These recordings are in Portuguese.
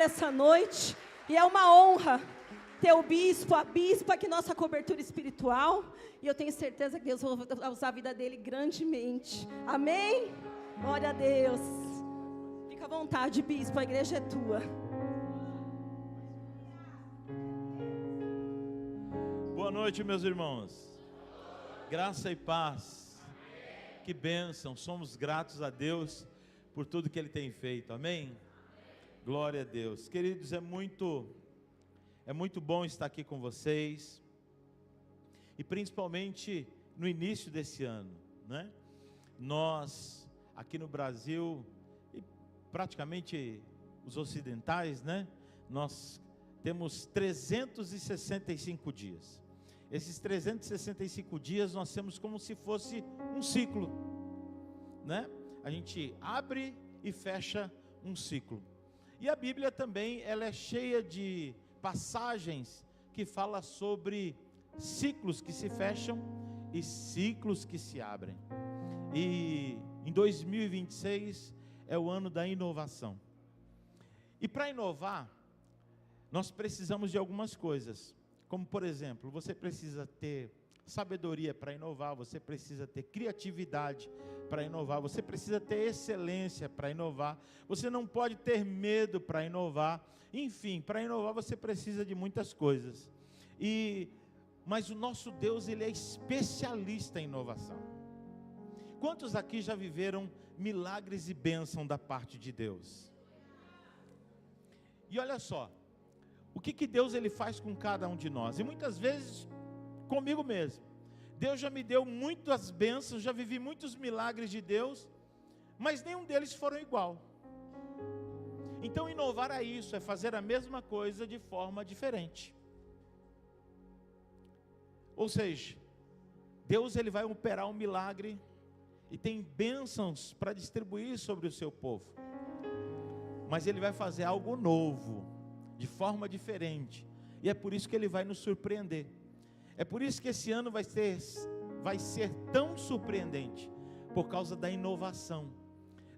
essa noite, e é uma honra ter o bispo, a bispa, que nossa cobertura espiritual, e eu tenho certeza que Deus vai usar a vida dele grandemente, amém? Glória a Deus. Fica à vontade, bispo, a igreja é tua. Boa noite, meus irmãos, graça e paz, que bênção, somos gratos a Deus por tudo que Ele tem feito, amém? Glória a Deus. Queridos, é muito bom estar aqui com vocês, e principalmente no início desse ano, né? Nós, aqui no Brasil, e praticamente os ocidentais, né? Nós temos 365 dias. Esses 365 dias nós temos como se fosse um ciclo, né? A gente abre e fecha um ciclo. E a Bíblia também, ela é cheia de passagens que fala sobre ciclos que se fecham e ciclos que se abrem. E em 2026 é o ano da inovação. E para inovar, nós precisamos de algumas coisas. Como, por exemplo, você precisa ter sabedoria para inovar, você precisa ter criatividade para inovar, você precisa ter excelência para inovar, você não pode ter medo para inovar. Enfim, para inovar você precisa de muitas coisas. Mas o nosso Deus, Ele é especialista em inovação. Quantos aqui já viveram milagres e bênção da parte de Deus? E olha só, o que Deus ele faz com cada um de nós? E muitas vezes comigo mesmo. Deus já me deu muitas bênçãos, já vivi muitos milagres de Deus, mas nenhum deles foram igual. Então inovar é isso, é fazer a mesma coisa de forma diferente. Ou seja, Deus ele vai operar um milagre e tem bênçãos para distribuir sobre o seu povo. Mas Ele vai fazer algo novo, de forma diferente. E é por isso que Ele vai nos surpreender. É por isso que esse ano vai ser tão surpreendente, por causa da inovação,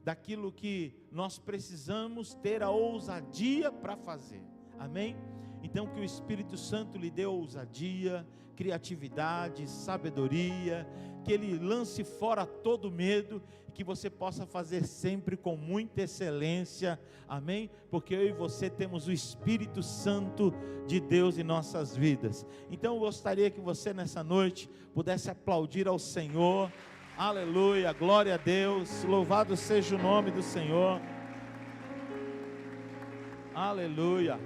daquilo que nós precisamos ter a ousadia para fazer, amém? Então que o Espírito Santo lhe dê ousadia, criatividade, sabedoria, que Ele lance fora todo medo, e que você possa fazer sempre com muita excelência, amém? Porque eu e você temos o Espírito Santo de Deus em nossas vidas. Então eu gostaria que você nessa noite pudesse aplaudir ao Senhor, aleluia, glória a Deus, louvado seja o nome do Senhor, aleluia.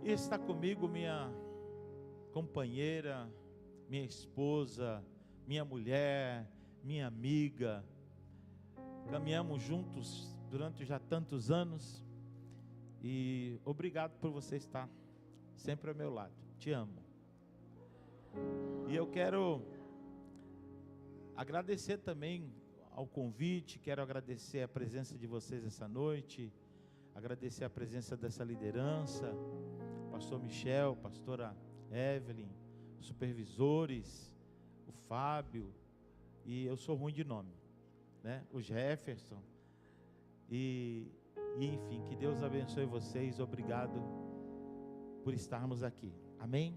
E está comigo minha companheira, minha esposa, minha mulher, minha amiga. Caminhamos juntos durante já tantos anos. E obrigado por você estar sempre ao meu lado. Te amo. E eu quero agradecer também ao convite, quero agradecer a presença de vocês essa noite, agradecer a presença dessa liderança, pastor Michel, pastora Evelyn, os supervisores, o Fábio, e eu sou ruim de nome, né? O Jefferson, e enfim, que Deus abençoe vocês, obrigado por estarmos aqui, amém?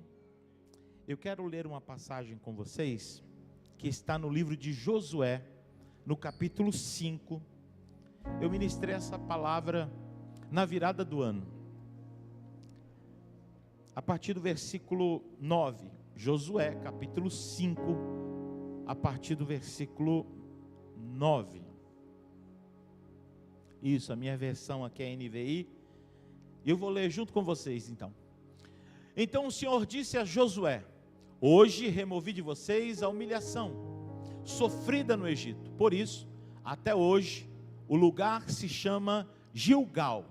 Eu quero ler uma passagem com vocês, que está no livro de Josué, no capítulo 5, eu ministrei essa palavra na virada do ano, a partir do versículo 9, Josué capítulo 5, a partir do versículo 9, isso, a minha versão aqui é NVI, eu vou ler junto com vocês então. Então o Senhor disse a Josué: hoje removi de vocês a humilhação sofrida no Egito, por isso, até hoje, o lugar se chama Gilgal.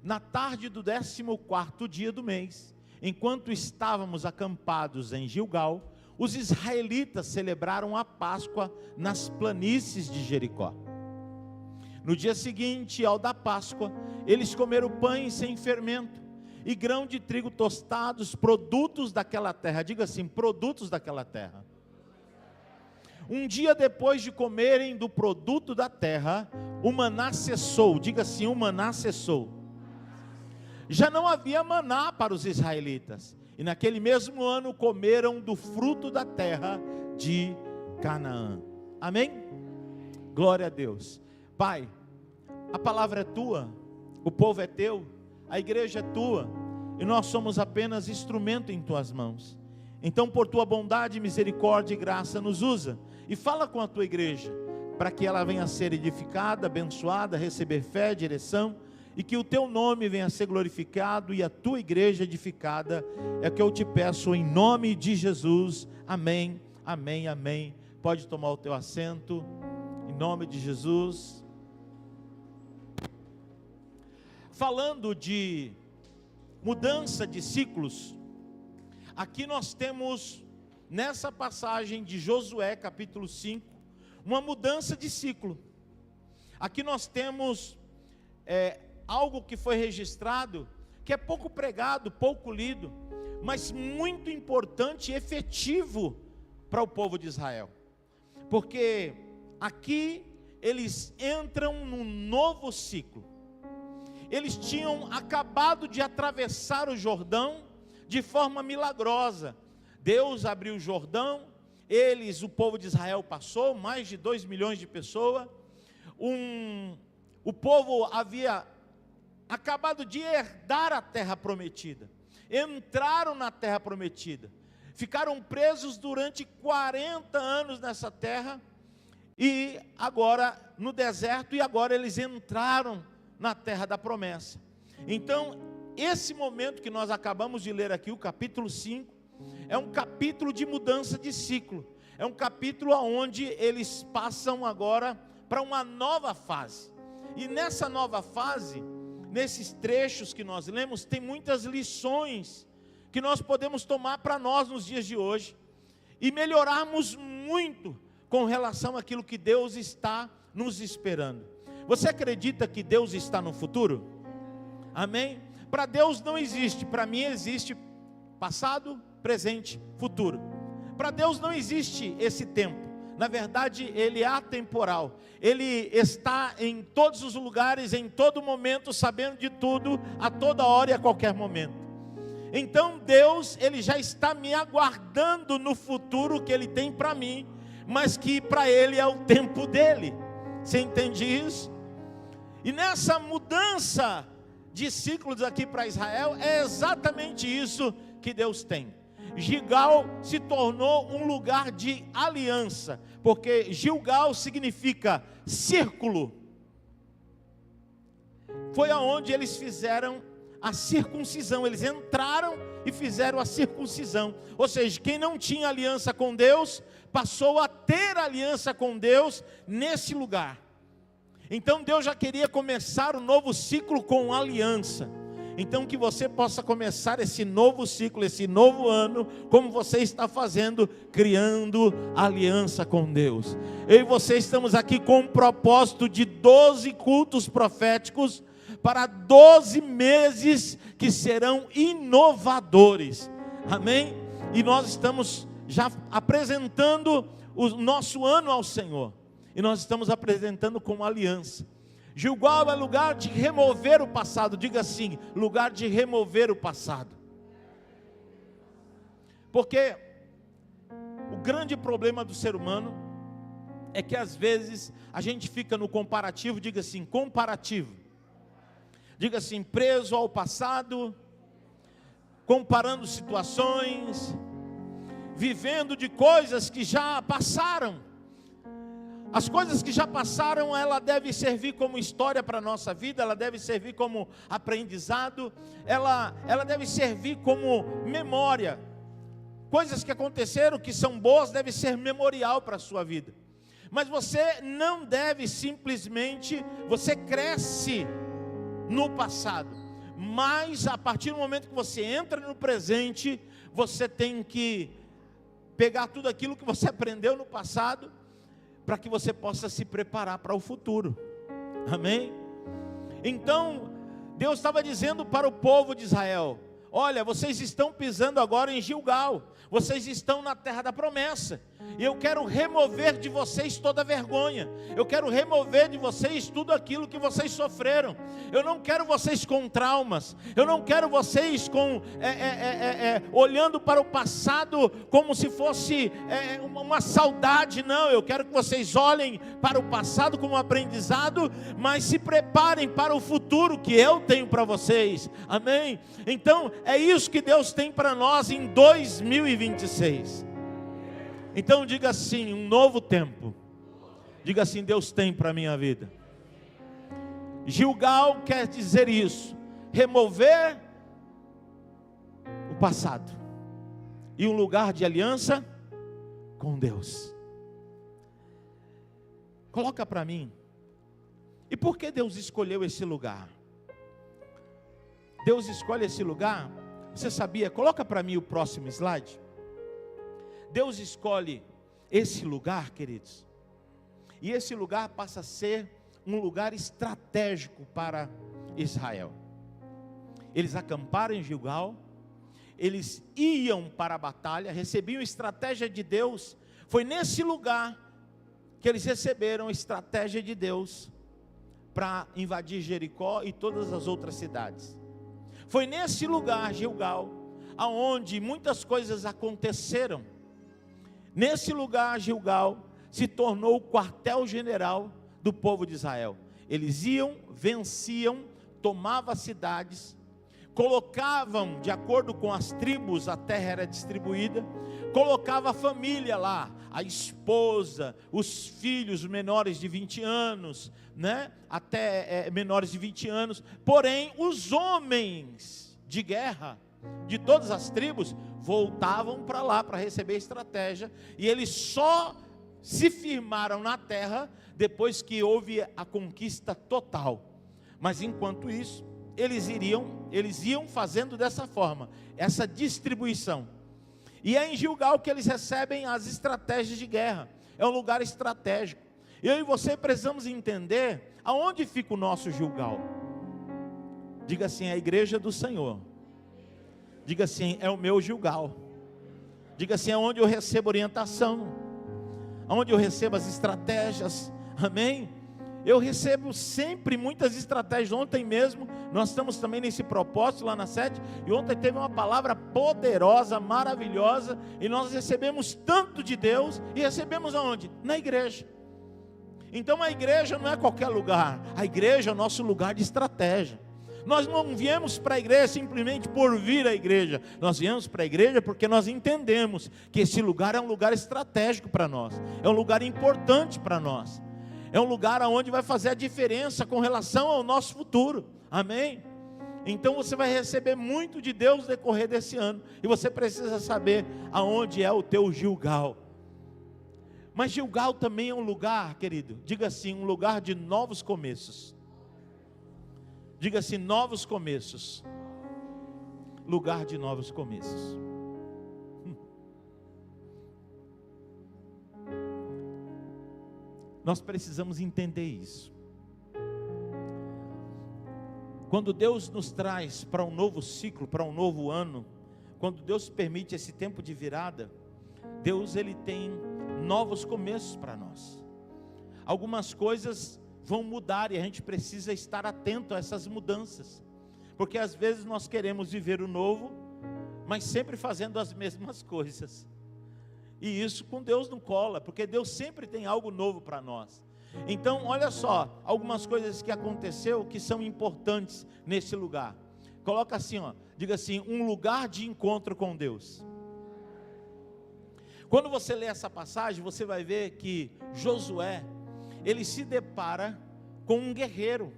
Na tarde do 14º dia do mês, enquanto estávamos acampados em Gilgal, os israelitas celebraram a Páscoa nas planícies de Jericó. No dia seguinte ao da Páscoa, eles comeram pães sem fermento e grão de trigo tostados, produtos daquela terra. Diga assim, produtos daquela terra. Um dia depois de comerem do produto da terra, o maná cessou. Diga assim: o maná cessou. Já não havia maná para os israelitas. E naquele mesmo ano comeram do fruto da terra de Canaã. Amém? Glória a Deus. Pai, a palavra é tua, o povo é teu, a igreja é tua, e nós somos apenas instrumento em tuas mãos. Então, por tua bondade, misericórdia e graça, nos usa e fala com a tua igreja, para que ela venha a ser edificada, abençoada, receber fé, direção, e que o teu nome venha a ser glorificado e a tua igreja edificada. É o que eu te peço em nome de Jesus. Amém, amém, amém. Pode tomar o teu assento, em nome de Jesus. Falando de mudança de ciclos, aqui nós temos, nessa passagem de Josué, capítulo 5, uma mudança de ciclo. Aqui nós temos algo que foi registrado, que é pouco pregado, pouco lido, mas muito importante e efetivo para o povo de Israel. Porque aqui eles entram num novo ciclo. Eles tinham acabado de atravessar o Jordão de forma milagrosa. Deus abriu o Jordão, o povo de Israel passou, mais de 2 milhões de pessoas. O povo havia acabado de herdar a terra prometida. Entraram na terra prometida. Ficaram presos durante 40 anos nessa terra, e agora no deserto, e agora eles entraram na terra da promessa. Então, esse momento que nós acabamos de ler aqui, o capítulo 5, é um capítulo de mudança de ciclo. É um capítulo onde eles passam agora para uma nova fase. E nessa nova fase, nesses trechos que nós lemos, tem muitas lições que nós podemos tomar para nós nos dias de hoje e melhorarmos muito com relação àquilo que Deus está nos esperando. Você acredita que Deus está no futuro? Amém? Para Deus não existe, para mim existe passado, presente, futuro. Para Deus não existe esse tempo. Na verdade, Ele é atemporal. Ele está em todos os lugares, em todo momento, sabendo de tudo, a toda hora e a qualquer momento. Então Deus, Ele já está me aguardando no futuro que Ele tem para mim, mas que para Ele é o tempo dEle. Você entende isso? E nessa mudança de ciclos aqui para Israel, é exatamente isso que Deus tem. Gilgal se tornou um lugar de aliança, porque Gilgal significa círculo. Foi aonde eles fizeram a circuncisão, eles entraram e fizeram a circuncisão. Ou seja, quem não tinha aliança com Deus, passou a ter aliança com Deus nesse lugar. Então Deus já queria começar um novo ciclo com aliança. Então que você possa começar esse novo ciclo, esse novo ano, como você está fazendo, criando aliança com Deus. Eu e você estamos aqui com um propósito de 12 cultos proféticos, para 12 meses que serão inovadores. Amém? E nós estamos já apresentando o nosso ano ao Senhor. E nós estamos apresentando como aliança. Gilgal é lugar de remover o passado. Diga assim: lugar de remover o passado. Porque o grande problema do ser humano é que às vezes a gente fica no comparativo. Diga assim: comparativo. Diga assim: preso ao passado, comparando situações, vivendo de coisas que já passaram. As coisas que já passaram, ela deve servir como história para a nossa vida, ela deve servir como aprendizado, ela deve servir como memória. Coisas que aconteceram, que são boas, deve ser memorial para a sua vida. Mas você não deve simplesmente, você cresce no passado, mas a partir do momento que você entra no presente, você tem que pegar tudo aquilo que você aprendeu no passado, para que você possa se preparar para o futuro. Amém? Então, Deus estava dizendo para o povo de Israel: olha, vocês estão pisando agora em Gilgal, vocês estão na terra da promessa, e eu quero remover de vocês toda vergonha, eu quero remover de vocês tudo aquilo que vocês sofreram. Eu não quero vocês com traumas, eu não quero vocês com olhando para o passado como se fosse uma saudade, não. Eu quero que vocês olhem para o passado como um aprendizado, mas se preparem para o futuro que eu tenho para vocês, amém? Então é isso que Deus tem para nós em 2026. Então diga assim, um novo tempo. Diga assim, Deus tem para a minha vida. Gilgal quer dizer isso, remover o passado e um lugar de aliança com Deus. Coloca para mim, e por que Deus escolheu esse lugar? Deus escolhe esse lugar, você sabia? Coloca para mim o próximo slide. Deus escolhe esse lugar, queridos, e esse lugar passa a ser um lugar estratégico para Israel. Eles acamparam em Gilgal, eles iam para a batalha, recebiam estratégia de Deus. Foi nesse lugar que eles receberam a estratégia de Deus para invadir Jericó e todas as outras cidades. Foi nesse lugar, Gilgal, aonde muitas coisas aconteceram. Nesse lugar, Gilgal se tornou o quartel-general do povo de Israel. Eles iam, venciam, tomavam as cidades, colocavam, de acordo com as tribos, a terra era distribuída, colocava a família lá, a esposa, os filhos menores de 20 anos, né? Até menores de 20 anos, porém os homens de guerra, de todas as tribos, voltavam para lá para receber estratégia, e eles só se firmaram na terra depois que houve a conquista total. Mas enquanto isso, eles iam fazendo dessa forma, essa distribuição. E é em Gilgal que eles recebem as estratégias de guerra. É um lugar estratégico. Eu e você precisamos entender aonde fica o nosso Gilgal. Diga assim, é a igreja do Senhor. Diga assim, é o meu Gilgal. Diga assim, é onde eu recebo orientação, onde eu recebo as estratégias, amém? Eu recebo sempre muitas estratégias. Ontem mesmo, nós estamos também nesse propósito lá na sede, e ontem teve uma palavra poderosa, maravilhosa, e nós recebemos tanto de Deus, e recebemos aonde? Na igreja. Então a igreja não é qualquer lugar, a igreja é o nosso lugar de estratégia. Nós não viemos para a igreja simplesmente por vir à igreja, nós viemos para a igreja porque nós entendemos que esse lugar é um lugar estratégico para nós, é um lugar importante para nós, é um lugar onde vai fazer a diferença com relação ao nosso futuro, amém? Então você vai receber muito de Deus no decorrer desse ano, e você precisa saber aonde é o teu Gilgal. Mas Gilgal também é um lugar, querido, diga assim, um lugar de novos começos. Diga assim, novos começos. Lugar de novos começos. Nós precisamos entender isso. Quando Deus nos traz para um novo ciclo, para um novo ano, quando Deus permite esse tempo de virada, Deus ele tem novos começos para nós. Algumas coisas vão mudar e a gente precisa estar atento a essas mudanças, porque às vezes nós queremos viver o novo, mas sempre fazendo as mesmas coisas, e isso com Deus não cola, porque Deus sempre tem algo novo para nós. Então olha só, algumas coisas que aconteceu que são importantes nesse lugar. Coloca assim, ó, diga assim, um lugar de encontro com Deus. Quando você lê essa passagem, você vai ver que Josué, ele se depara com um guerreiro,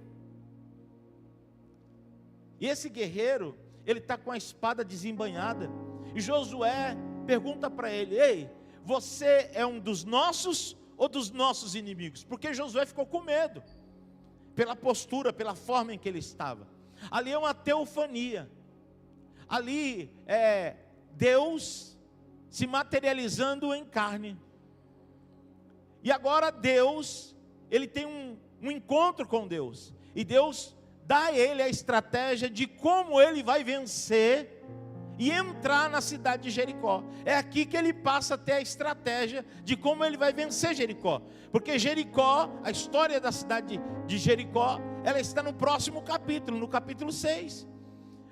e esse guerreiro, ele está com a espada desembainhada, e Josué pergunta para ele, ei, você é um dos nossos ou dos nossos inimigos? Porque Josué ficou com medo, pela postura, pela forma em que ele estava. Ali é uma teofania, ali é Deus se materializando em carne, e agora Deus, ele tem um encontro com Deus, e Deus dá a ele a estratégia de como ele vai vencer e entrar na cidade de Jericó. É aqui que ele passa a ter a estratégia de como ele vai vencer Jericó. Porque Jericó, a história da cidade de Jericó, ela está no próximo capítulo, no capítulo 6.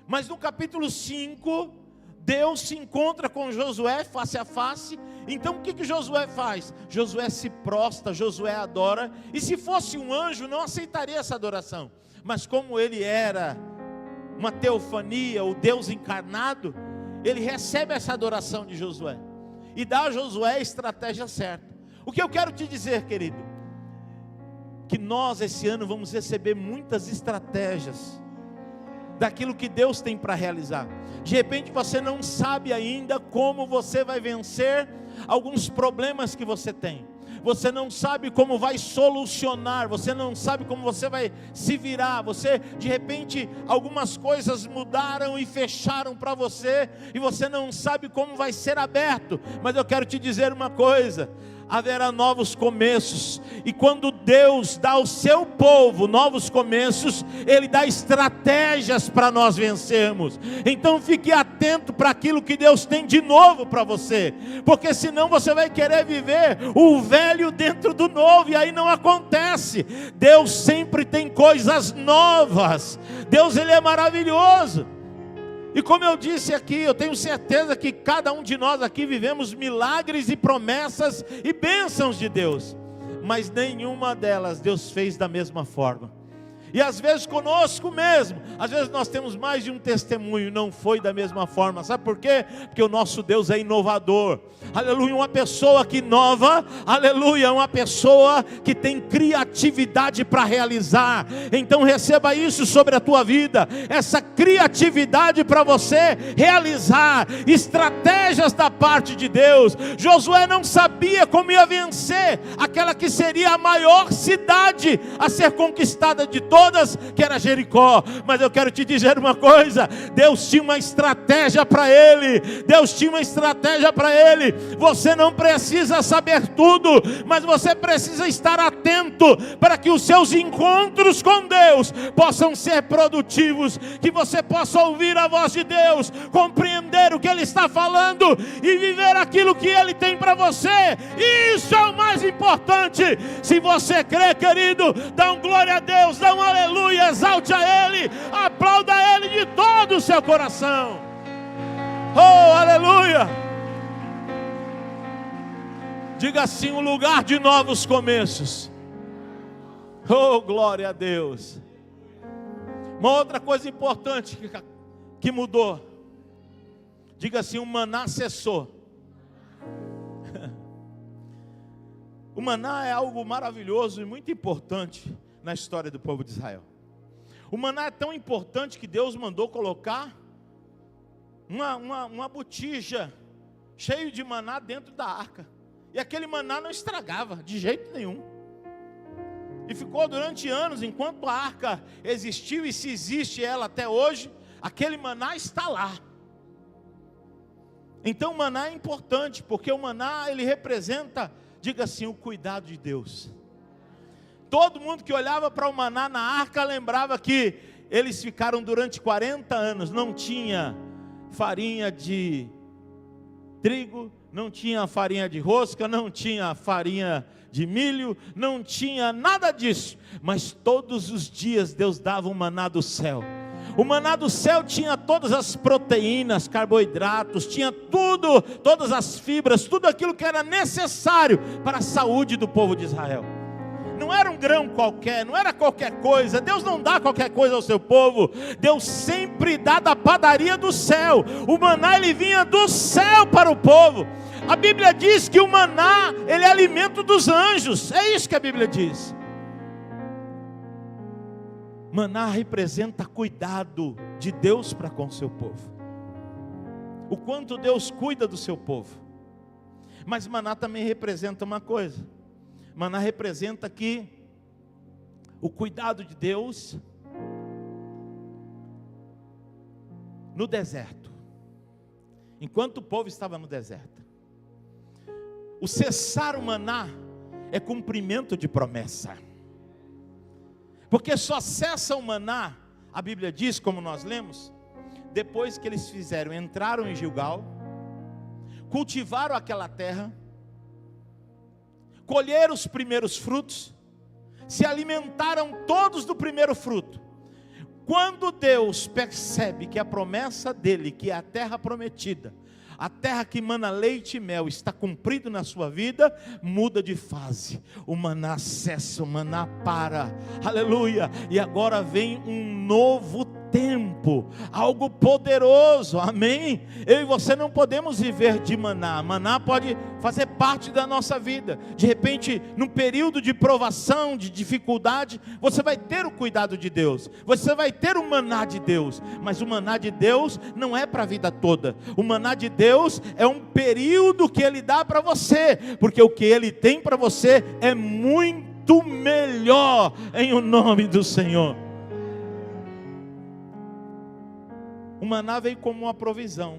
Mas no capítulo 5, Deus se encontra com Josué face a face. Então o que Josué faz? Josué se prostra, Josué adora. E se fosse um anjo, não aceitaria essa adoração. Mas como ele era uma teofania, o Deus encarnado, ele recebe essa adoração de Josué e dá a Josué a estratégia certa. O que eu quero te dizer, querido, que nós esse ano vamos receber muitas estratégias daquilo que Deus tem para realizar. De repente você não sabe ainda como você vai vencer alguns problemas que você tem. Você não sabe como vai solucionar, você não sabe como você vai se virar. Você, de repente, algumas coisas mudaram e fecharam para você, e você não sabe como vai ser aberto. Mas eu quero te dizer uma coisa: haverá novos começos, e quando Deus dá ao seu povo novos começos, Ele dá estratégias para nós vencermos. Então fique atento para aquilo que Deus tem de novo para você, porque senão você vai querer viver o velho dentro do novo, e aí não acontece. Deus sempre tem coisas novas. Deus, Ele é maravilhoso. E como eu disse aqui, eu tenho certeza que cada um de nós aqui vivemos milagres e promessas e bênçãos de Deus, mas nenhuma delas Deus fez da mesma forma. E às vezes conosco mesmo, às vezes nós temos mais de um testemunho, não foi da mesma forma. Sabe por quê? Porque o nosso Deus é inovador. Aleluia, uma pessoa que inova, aleluia, uma pessoa que tem criatividade para realizar. Então receba isso sobre a tua vida, essa criatividade para você realizar estratégias da parte de Deus. Josué não sabia como ia vencer aquela que seria a maior cidade a ser conquistada de todas, que era Jericó. Mas eu quero te dizer uma coisa: Deus tinha uma estratégia para ele. Deus tinha uma estratégia para ele. Você não precisa saber tudo, mas você precisa estar atento para que os seus encontros com Deus possam ser produtivos, que você possa ouvir a voz de Deus, compreender o que Ele está falando e viver aquilo que Ele tem para você. Isso é o mais importante. Se você crê, querido, dá um glória a Deus, dá um aleluia, exalte a Ele, aplauda a Ele de todo o seu coração. Oh, aleluia! Diga assim: um lugar de novos começos. Oh, glória a Deus. Uma outra coisa importante que mudou. Diga assim: o maná cessou. O maná é algo maravilhoso e muito importante na história do povo de Israel. O maná é tão importante que Deus mandou colocar uma botija cheia de maná dentro da arca. E aquele maná não estragava de jeito nenhum. E ficou durante anos, enquanto a arca existiu, e se existe ela até hoje, aquele maná está lá. Então o maná é importante, porque o maná, ele representa, diga assim, o cuidado de Deus. Todo mundo que olhava para o maná na arca lembrava que eles ficaram durante 40 anos, não tinha farinha de trigo, não tinha farinha de rosca, não tinha farinha de milho, não tinha nada disso, mas todos os dias Deus dava um maná do céu. O maná do céu tinha todas as proteínas, carboidratos, tinha tudo, todas as fibras, tudo aquilo que era necessário para a saúde do povo de Israel. Não era um grão qualquer, não era qualquer coisa. Deus não dá qualquer coisa ao seu povo. Deus sempre dá da padaria do céu. O maná, ele vinha do céu para o povo. A Bíblia diz que o maná, ele é alimento dos anjos. É isso que a Bíblia diz. Maná representa cuidado de Deus para com o seu povo. O quanto Deus cuida do seu povo. Mas maná também representa uma coisa. Maná representa que o cuidado de Deus no deserto. Enquanto o povo estava no deserto. O cessar o maná é cumprimento de promessa. Porque só cessa o maná A Bíblia diz, como nós lemos, depois que eles fizeram, entraram em Gilgal, cultivaram aquela terra, colheram os primeiros frutos, se alimentaram todos do primeiro fruto. Quando Deus percebe que a promessa dele, que é a terra prometida, a terra que mana leite e mel, está cumprido na sua vida, muda de fase. O maná cessa, o maná para. Aleluia. E agora vem um novo tempo, algo poderoso, amém? Eu e você não podemos viver de maná. Maná pode fazer parte da nossa vida. De repente, num período de provação, de dificuldade, você vai ter o cuidado de Deus, você vai ter o maná de Deus. Mas o maná de Deus não é para a vida toda. O maná de Deus é um período que Ele dá para você, porque o que Ele tem para você é muito melhor, em o nome do Senhor. O maná veio como uma provisão.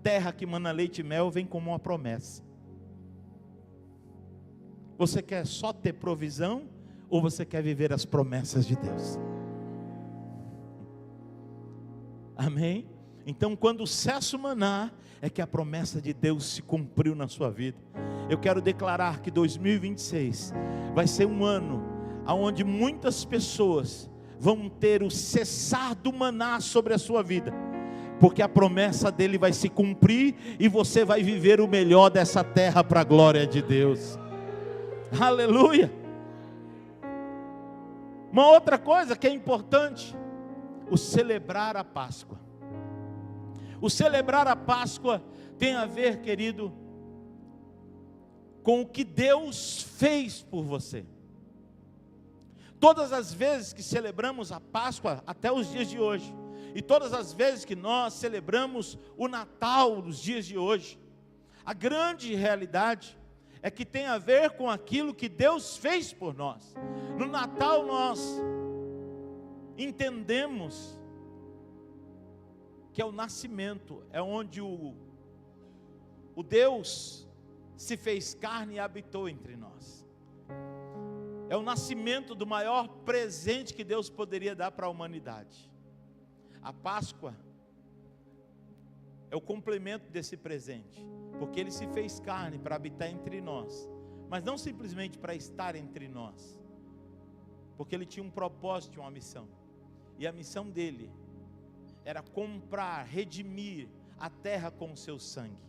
Terra que mana leite e mel vem como uma promessa. Você quer só ter provisão, ou você quer viver as promessas de Deus? Amém? Então, quando cessa o maná, é que a promessa de Deus se cumpriu na sua vida. Eu quero declarar que 2026 vai ser um ano onde muitas pessoas vão ter o cessar do maná sobre a sua vida, porque a promessa dele vai se cumprir, e você vai viver o melhor dessa terra para a glória de Deus. Aleluia. Uma outra coisa que é importante, o celebrar a Páscoa. O celebrar a Páscoa tem a ver, querido, com o que Deus fez por você. Todas as vezes que celebramos a Páscoa, até os dias de hoje, e todas as vezes que nós celebramos o Natal nos dias de hoje, a grande realidade é que tem a ver com aquilo que Deus fez por nós. No Natal nós entendemos que é o nascimento, é onde o Deus se fez carne e habitou entre nós. É o nascimento do maior presente que Deus poderia dar para a humanidade. A Páscoa é o complemento desse presente, porque Ele se fez carne para habitar entre nós, mas não simplesmente para estar entre nós, porque Ele tinha um propósito e uma missão, e a missão dele era comprar, redimir a terra com o seu sangue.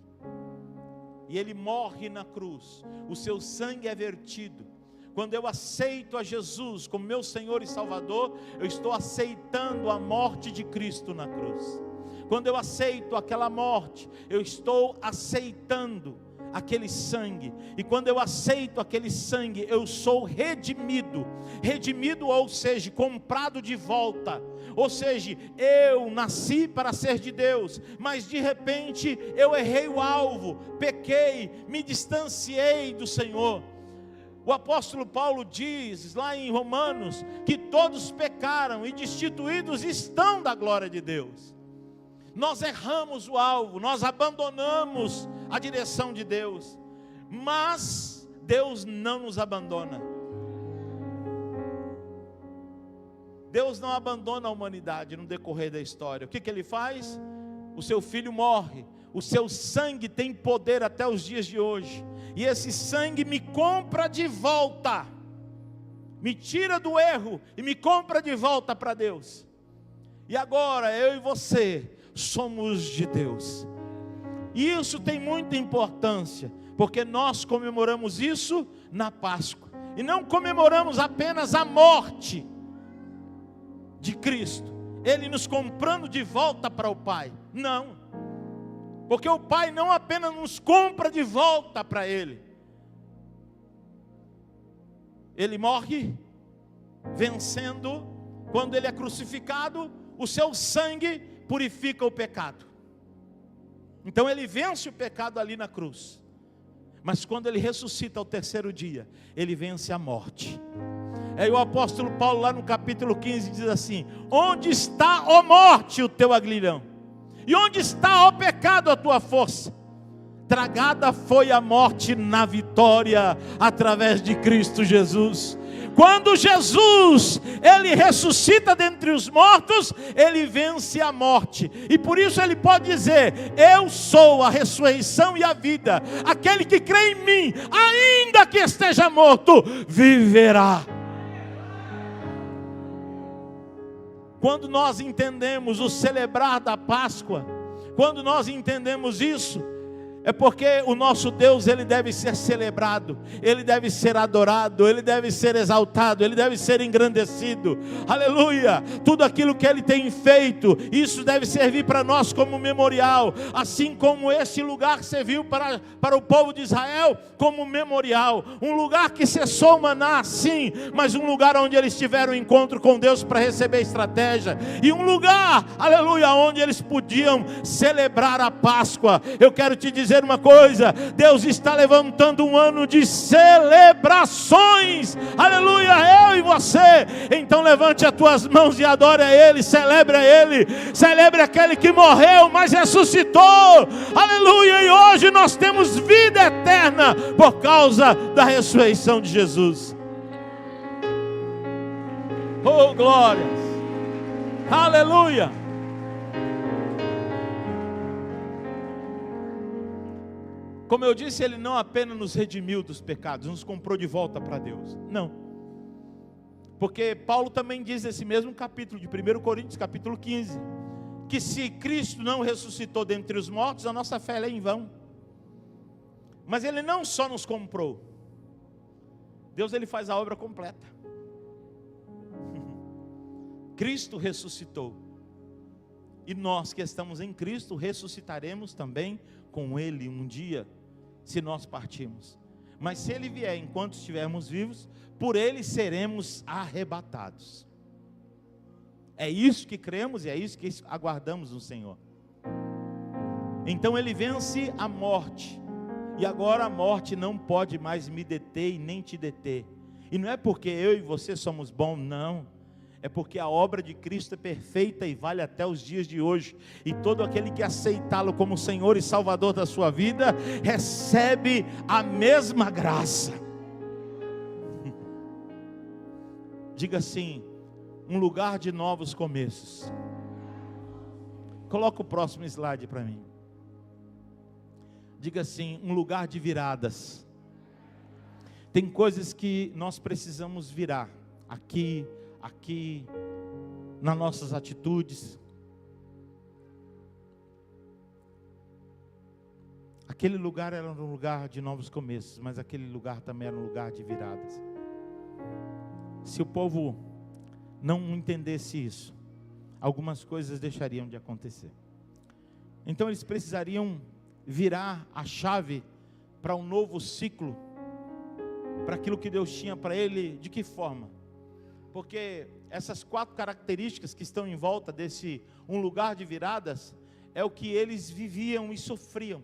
E Ele morre na cruz, o seu sangue é vertido. Quando eu aceito a Jesus como meu Senhor e Salvador, eu estou aceitando a morte de Cristo na cruz. Quando eu aceito aquela morte, eu estou aceitando aquele sangue. E quando eu aceito aquele sangue, eu sou redimido. Redimido, ou seja, comprado de volta. Ou seja, eu nasci para ser de Deus, mas de repente eu errei o alvo, pequei, me distanciei do Senhor. O apóstolo Paulo diz lá em Romanos que todos pecaram e destituídos estão da glória de Deus. Nós erramos o alvo, nós abandonamos a direção de Deus, mas Deus não nos abandona. Deus não abandona a humanidade no decorrer da história. O que Ele faz? O seu filho morre, o seu sangue tem poder até os dias de hoje, e esse sangue me compra de volta, me tira do erro e me compra de volta para Deus. E agora eu e você somos de Deus. E isso tem muita importância, porque nós comemoramos isso na Páscoa, e não comemoramos apenas a morte de Cristo, Ele nos comprando de volta para o Pai. Não, porque o Pai não apenas nos compra de volta para Ele, Ele morre vencendo. Quando Ele é crucificado, o seu sangue purifica o pecado. Então Ele vence o pecado ali na cruz, mas quando Ele ressuscita ao terceiro dia, Ele vence a morte. Aí o apóstolo Paulo lá no capítulo 15 diz assim: onde está, ó morte, o teu aguilhão? E onde está, ó pecado, a tua força? tragada foi a morte na vitória através de Cristo Jesus. Quando Jesus, ele ressuscita dentre os mortos, ele vence a morte. E por isso ele pode dizer: eu sou a ressurreição e a vida. Aquele que crê em mim, ainda que esteja morto, viverá. Quando nós entendemos o celebrar da Páscoa, quando nós entendemos isso, é porque o nosso Deus, ele deve ser celebrado, ele deve ser adorado, ele deve ser exaltado, ele deve ser engrandecido. Aleluia! Tudo aquilo que ele tem feito, isso deve servir para nós como memorial, assim como esse lugar serviu para o povo de Israel como memorial. Um lugar que cessou o maná, sim, mas um lugar onde eles tiveram um encontro com Deus para receber estratégia, e um lugar, aleluia, onde eles podiam celebrar a Páscoa. Eu quero te dizer uma coisa: Deus está levantando um ano de celebrações, aleluia, eu e você. Então levante as tuas mãos e adore a Ele, celebre a Ele, celebre aquele que morreu, mas ressuscitou, aleluia, e hoje nós temos vida eterna por causa da ressurreição de Jesus. Oh, glórias, aleluia. Como eu disse, Ele não apenas nos redimiu dos pecados, nos comprou de volta para Deus. Não. Porque Paulo também diz nesse mesmo capítulo de 1 Coríntios, capítulo 15, que se Cristo não ressuscitou dentre os mortos, a nossa fé é em vão. Mas Ele não só nos comprou, Deus, Ele faz a obra completa. Cristo ressuscitou, e nós que estamos em Cristo ressuscitaremos também com Ele um dia, se nós partirmos. Mas se Ele vier enquanto estivermos vivos, por Ele seremos arrebatados. É isso que cremos e é isso que aguardamos no Senhor. Então Ele vence a morte, e agora a morte não pode mais me deter e nem te deter. E não é porque eu e você somos bons, não. É porque a obra de Cristo é perfeita e vale até os dias de hoje. E todo aquele que aceitá-lo como Senhor e Salvador da sua vida, recebe a mesma graça. Diga assim: um lugar de novos começos. Coloca o próximo slide para mim. Diga assim: um lugar de viradas. Tem coisas que nós precisamos virar aqui, nas nossas atitudes. Aquele lugar era um lugar de novos começos, mas aquele lugar também era um lugar de viradas. Se o povo não entendesse isso, algumas coisas deixariam de acontecer. Então eles precisariam virar a chave para um novo ciclo, para aquilo que Deus tinha para ele. De que forma? Porque essas 4 características que estão em volta desse um lugar de viradas, é o que eles viviam e sofriam.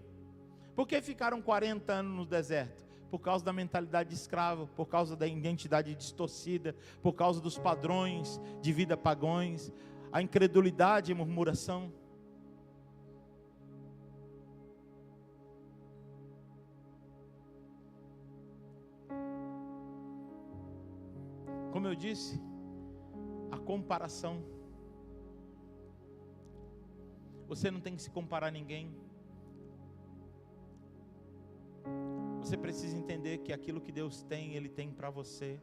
Por que ficaram 40 anos no deserto? Por causa da mentalidade de escravo, por causa da identidade distorcida, por causa dos padrões de vida pagãos, a incredulidade e murmuração. Como eu disse, a comparação. Você não tem que se comparar a ninguém. Você precisa entender que aquilo que Deus tem, Ele tem para você.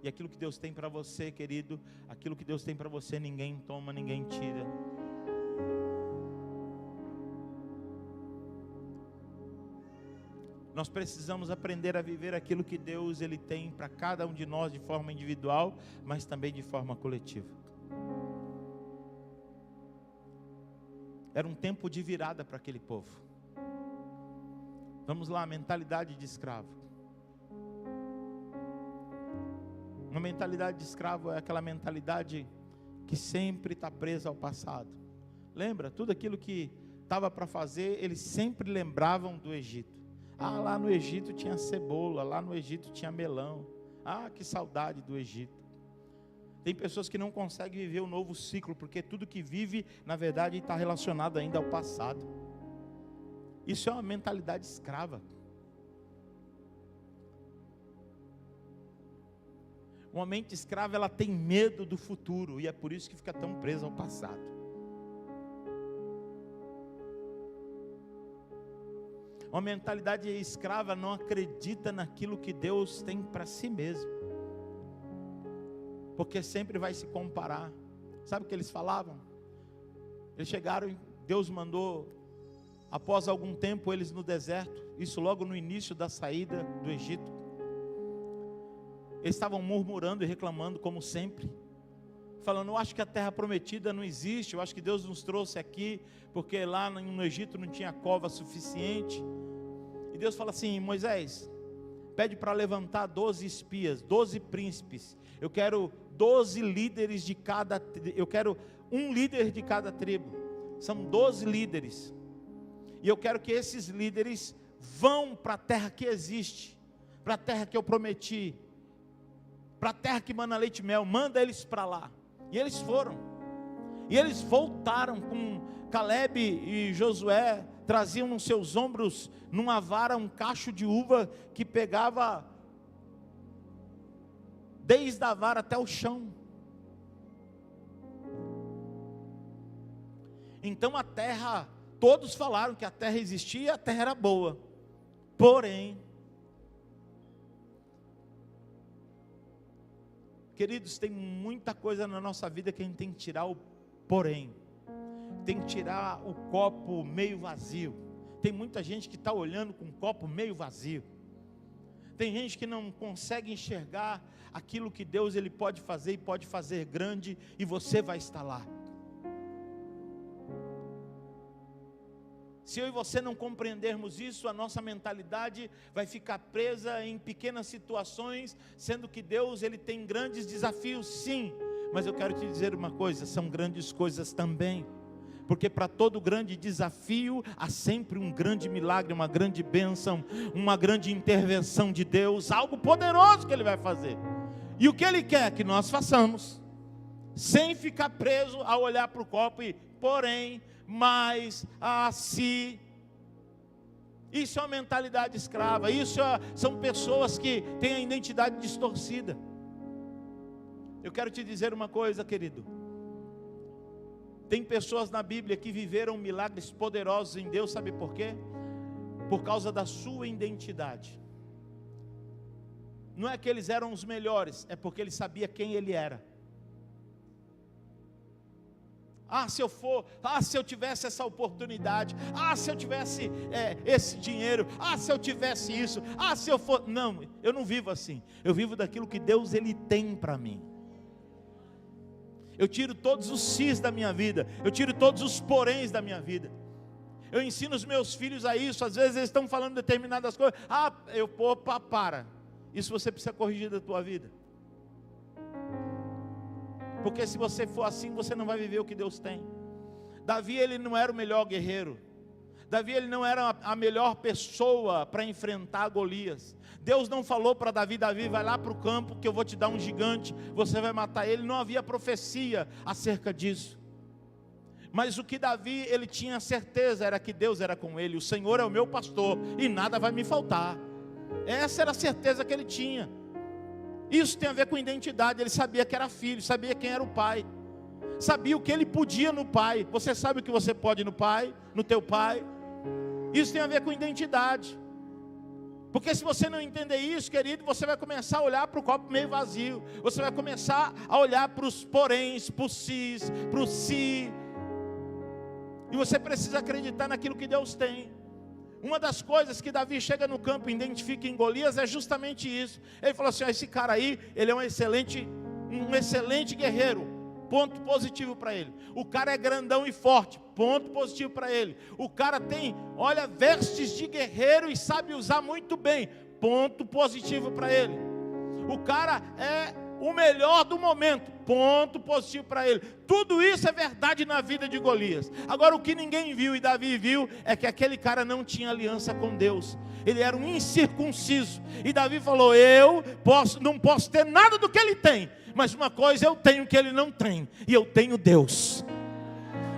E aquilo que Deus tem para você, querido, aquilo que Deus tem para você, ninguém toma, ninguém tira. Nós precisamos aprender a viver aquilo que Deus Ele tem para cada um de nós de forma individual, mas também de forma coletiva. Era um tempo de virada para aquele povo. Vamos lá, mentalidade de escravo. Uma mentalidade de escravo é aquela mentalidade que sempre está presa ao passado. Lembra? Tudo aquilo que estava para fazer, eles sempre lembravam do Egito. Ah, lá no Egito tinha cebola, lá no Egito tinha melão. Ah, que saudade do Egito. Tem pessoas que não conseguem viver o novo ciclo, porque tudo que vive, na verdade, está relacionado ainda ao passado. Isso é uma mentalidade escrava. Uma mente escrava, ela tem medo do futuro, e é por isso que fica tão presa ao passado. Uma mentalidade escrava não acredita naquilo que Deus tem para si mesmo, porque sempre vai se comparar. Sabe o que eles falavam? Eles chegaram e Deus mandou, após algum tempo, eles no deserto, isso logo no início da saída do Egito. Eles estavam murmurando e reclamando como sempre, falando: eu acho que a terra prometida não existe, eu acho que Deus nos trouxe aqui porque lá no Egito não tinha cova suficiente. E Deus fala assim: Moisés, pede para levantar 12 espias, 12 príncipes. Eu quero 12 líderes de cada, eu quero um líder de cada tribo. São 12 líderes. E eu quero que esses líderes vão para a terra que existe, para a terra que eu prometi, para a terra que mana leite e mel. Manda eles para lá. E eles foram. E eles voltaram com Caleb e Josué, traziam nos seus ombros, numa vara, um cacho de uva que pegava desde a vara até o chão. Então a terra, todos falaram que a terra existia e a terra era boa. Porém, queridos, tem muita coisa na nossa vida que a gente tem que tirar o porém. Tem que tirar o copo meio vazio. Tem muita gente que está olhando com o copo meio vazio. Tem gente que não consegue enxergar aquilo que Deus ele pode fazer, e pode fazer grande, e você vai estar lá. Se eu e você não compreendermos isso, a nossa mentalidade vai ficar presa em pequenas situações, sendo que Deus ele tem grandes desafios, sim, mas eu quero te dizer uma coisa, são grandes coisas também, porque para todo grande desafio, há sempre um grande milagre, uma grande bênção, uma grande intervenção de Deus, algo poderoso que Ele vai fazer, e o que Ele quer que nós façamos, sem ficar preso a olhar para o copo e, porém, mas assim, isso é uma mentalidade escrava, são pessoas que têm a identidade distorcida. Eu quero te dizer uma coisa, querido, tem pessoas na Bíblia que viveram milagres poderosos em Deus, sabe por quê? Por causa da sua identidade. Não é que eles eram os melhores, é porque ele sabia quem ele era. Se eu tivesse essa oportunidade, se eu tivesse esse dinheiro, se eu tivesse isso, se eu for... Não, eu não vivo assim, eu vivo daquilo que Deus ele tem para mim. Eu tiro todos os sis da minha vida, eu tiro todos os poréns da minha vida. Eu ensino os meus filhos a isso, às vezes eles estão falando determinadas coisas, para, isso você precisa corrigir da tua vida. Porque se você for assim, você não vai viver o que Deus tem. Davi, ele não era o melhor guerreiro. Davi, ele não era a melhor pessoa para enfrentar Golias. Deus não falou para Davi: Davi, vai lá para o campo que eu vou te dar um gigante, você vai matar ele. Não havia profecia acerca disso. Mas o que Davi, ele tinha certeza era que Deus era com ele. O Senhor é o meu pastor e nada vai me faltar. Essa era a certeza que ele tinha. Isso tem a ver com identidade. Ele sabia que era filho, sabia quem era o pai, sabia o que ele podia no pai. Você sabe o que você pode no pai, no teu pai? Isso tem a ver com identidade. Porque se você não entender isso, querido, você vai começar a olhar para o copo meio vazio. Você vai começar a olhar para os poréns, para os sis, para o si. E você precisa acreditar naquilo que Deus tem. Uma das coisas que Davi chega no campo e identifica em Golias é justamente isso. Ele falou assim: esse cara aí, ele é um excelente guerreiro, ponto positivo para ele. O cara é grandão e forte, ponto positivo para ele. O cara tem, vestes de guerreiro e sabe usar muito bem, ponto positivo para ele. O cara é o melhor do momento, ponto positivo para ele. Tudo isso é verdade na vida de Golias. Agora, o que ninguém viu e Davi viu é que aquele cara não tinha aliança com Deus. Ele era um incircunciso. E Davi falou: eu não posso ter nada do que ele tem, mas uma coisa eu tenho que ele não tem, e eu tenho Deus.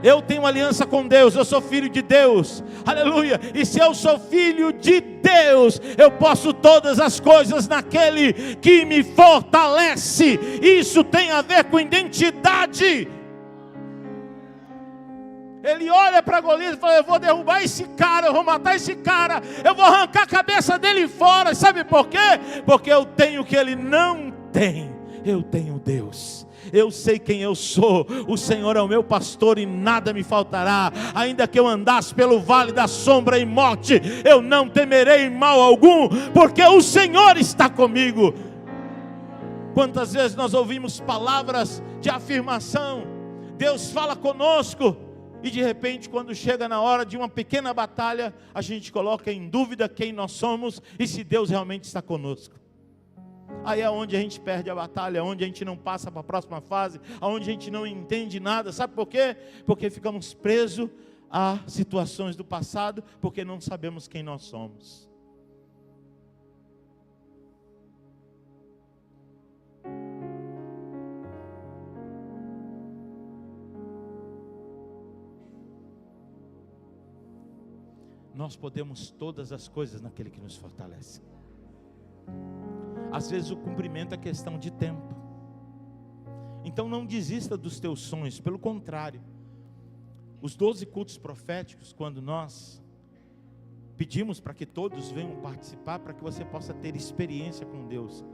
Eu tenho aliança com Deus, eu sou filho de Deus, aleluia. E se eu sou filho de Deus, eu posso todas as coisas naquele que me fortalece. Isso tem a ver com identidade. Ele olha para Golias e fala: eu vou derrubar esse cara, eu vou matar esse cara, eu vou arrancar a cabeça dele fora. Sabe por quê? Porque eu tenho o que ele não tem. Eu tenho Deus. Eu sei quem eu sou, o Senhor é o meu pastor e nada me faltará. Ainda que eu andasse pelo vale da sombra e morte, eu não temerei mal algum, porque o Senhor está comigo. Quantas vezes nós ouvimos palavras de afirmação, Deus fala conosco, e de repente quando chega na hora de uma pequena batalha, a gente coloca em dúvida quem nós somos e se Deus realmente está conosco. Aí é onde a gente perde a batalha, onde a gente não passa para a próxima fase, onde a gente não entende nada. Sabe por quê? Porque ficamos presos a situações do passado, porque não sabemos quem nós somos. Nós podemos todas as coisas naquele que nos fortalece. Às vezes o cumprimento é questão de tempo. Então não desista dos teus sonhos, pelo contrário. Os 12 cultos proféticos, quando nós pedimos para que todos venham participar, para que você possa ter experiência com Deus.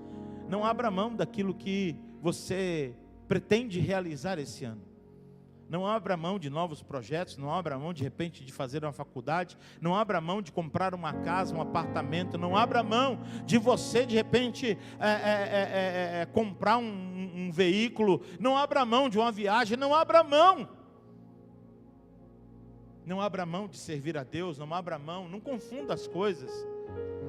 Não abra mão daquilo que você pretende realizar esse ano. Não abra mão de novos projetos, não abra mão de repente de fazer uma faculdade, não abra mão de comprar uma casa, um apartamento, não abra mão de você de repente comprar um veículo, não abra mão de uma viagem, não abra mão. Não abra mão de servir a Deus, não abra mão, não confunda as coisas.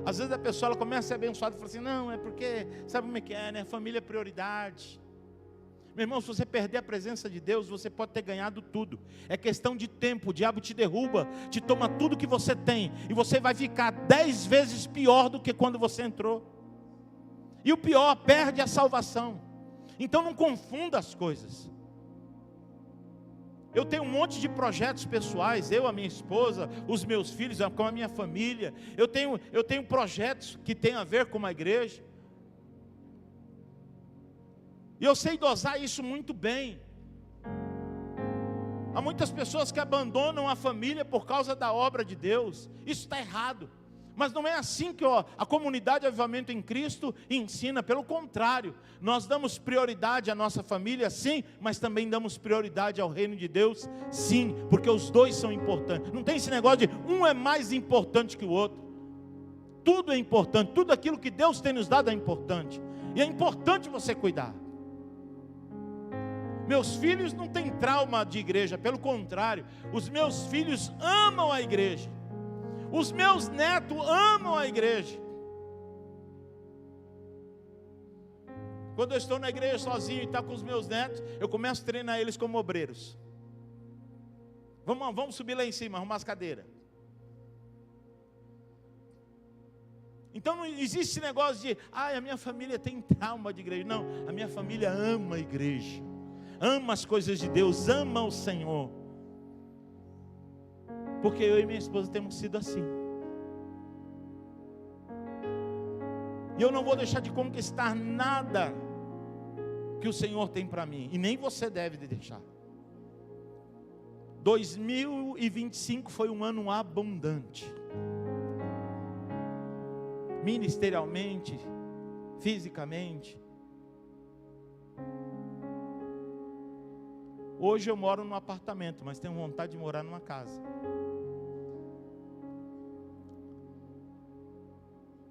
Às vezes a pessoa ela começa a ser abençoada e fala assim: não, é porque, sabe como é que é, né? Família é prioridade. Meu irmão, se você perder a presença de Deus, você pode ter ganhado tudo. É questão de tempo, o diabo te derruba, te toma tudo que você tem, e você vai ficar 10 vezes pior do que quando você entrou. E o pior, perde a salvação. Então não confunda as coisas. Eu tenho um monte de projetos pessoais, eu, a minha esposa, os meus filhos, com a minha família. Eu tenho projetos que têm a ver com a igreja. E eu sei dosar isso muito bem. Há muitas pessoas que abandonam a família por causa da obra de Deus. Isso está errado. Mas não é assim que a comunidade Avivamento em Cristo ensina. Pelo contrário, nós damos prioridade à nossa família, sim, mas também damos prioridade ao reino de Deus, sim, porque os dois são importantes. Não tem esse negócio de um é mais importante que o outro. Tudo é importante, tudo aquilo que Deus tem nos dado é importante. E é importante você cuidar. Meus filhos não têm trauma de igreja, pelo contrário, os meus filhos amam a igreja. Os meus netos amam a igreja. Quando eu estou na igreja sozinho e está com os meus netos, eu começo a treinar eles como obreiros. Vamos subir lá em cima, arrumar as cadeiras. Então não existe esse negócio de, a minha família tem trauma de igreja. Não, a minha família ama a igreja. Ama as coisas de Deus, ama o Senhor. Porque eu e minha esposa temos sido assim. E eu não vou deixar de conquistar nada que o Senhor tem para mim. E nem você deve deixar. 2025 foi um ano abundante. Ministerialmente, fisicamente. Hoje eu moro num apartamento, mas tenho vontade de morar numa casa.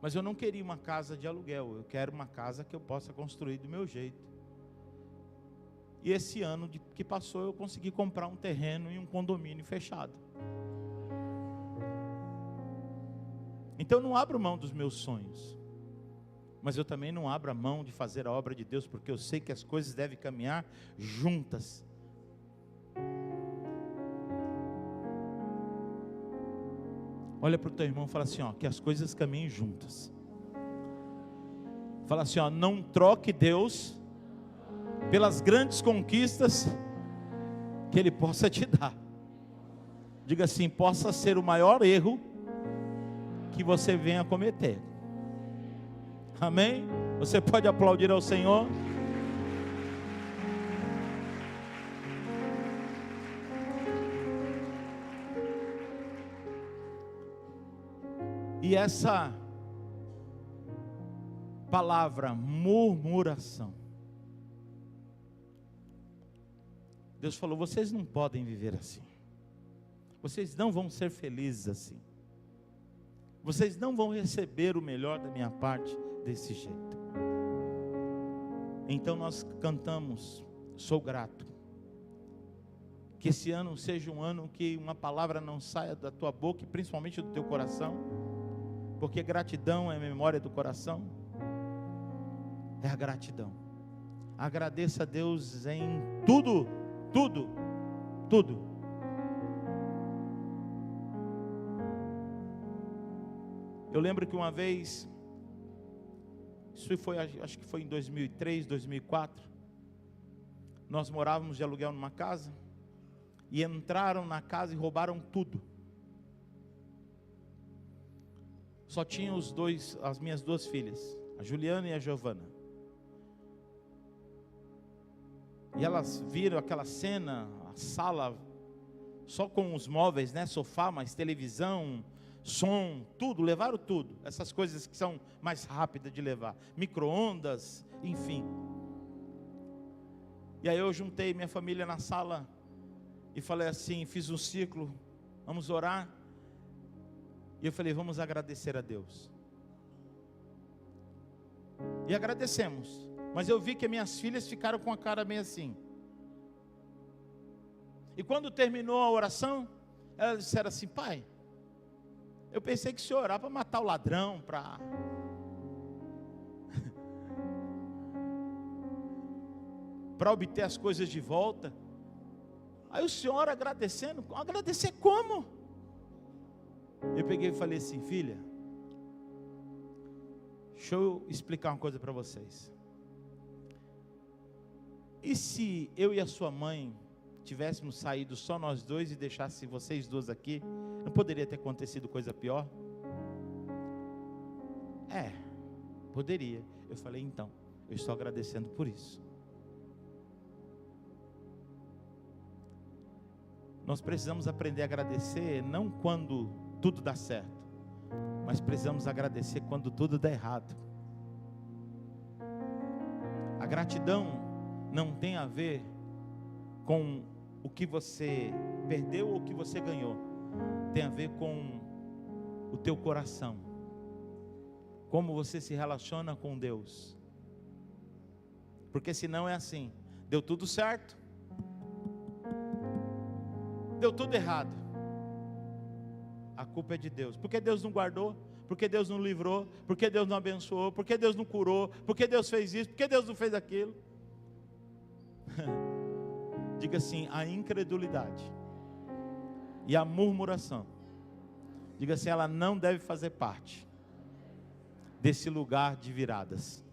Mas eu não queria uma casa de aluguel, eu quero uma casa que eu possa construir do meu jeito. E esse ano que passou eu consegui comprar um terreno e um condomínio fechado. Então eu não abro mão dos meus sonhos. Mas eu também não abro a mão de fazer a obra de Deus, porque eu sei que as coisas devem caminhar juntas. Olha para o teu irmão e fala assim, que as coisas caminhem juntas. Fala assim, não troque Deus pelas grandes conquistas que Ele possa te dar. Diga assim: possa ser o maior erro que você venha cometer. Amém? Você pode aplaudir ao Senhor? E essa palavra murmuração, Deus falou: vocês não podem viver assim. Vocês não vão ser felizes assim. Vocês não vão receber o melhor da minha parte desse jeito. Então nós cantamos: sou grato. Que esse ano seja um ano que uma palavra não saia da tua boca, e principalmente do teu coração, porque gratidão é a memória do coração. É a gratidão. Agradeça a Deus em tudo, tudo, tudo. Eu lembro que uma vez, isso foi, acho que foi em 2003, 2004, nós morávamos de aluguel numa casa, e entraram na casa e roubaram tudo. Só tinham as minhas duas filhas, a Juliana e a Giovana. E elas viram aquela cena, a sala, só com os móveis, né? Sofá, mas televisão, som, tudo, levaram tudo. Essas coisas que são mais rápidas de levar, micro-ondas, enfim. E aí eu juntei minha família na sala e falei assim, fiz um círculo, vamos orar. E eu falei: vamos agradecer a Deus. E agradecemos. Mas eu vi que minhas filhas ficaram com a cara meio assim. E quando terminou a oração, elas disseram assim: pai, eu pensei que o senhor orava para matar o ladrão, para obter as coisas de volta. Aí o senhor agradecendo, agradecer como? Eu peguei e falei assim: filha, deixa eu explicar uma coisa para vocês. E se eu e a sua mãe tivéssemos saído só nós dois e deixasse vocês duas aqui, não poderia ter acontecido coisa pior? Poderia. Eu falei: então, eu estou agradecendo por isso. Nós precisamos aprender a agradecer, não quando tudo dá certo, mas precisamos agradecer quando tudo dá errado. A gratidão não tem a ver com o que você perdeu ou o que você ganhou. Tem a ver com o teu coração, como você se relaciona com Deus. Porque senão é assim: deu tudo certo, deu tudo errado, a culpa é de Deus. Porque Deus não guardou? Porque Deus não livrou? Porque Deus não abençoou? Porque Deus não curou? Porque Deus fez isso? Porque Deus não fez aquilo? Diga assim: a incredulidade e a murmuração, diga assim, ela não deve fazer parte desse lugar de viradas.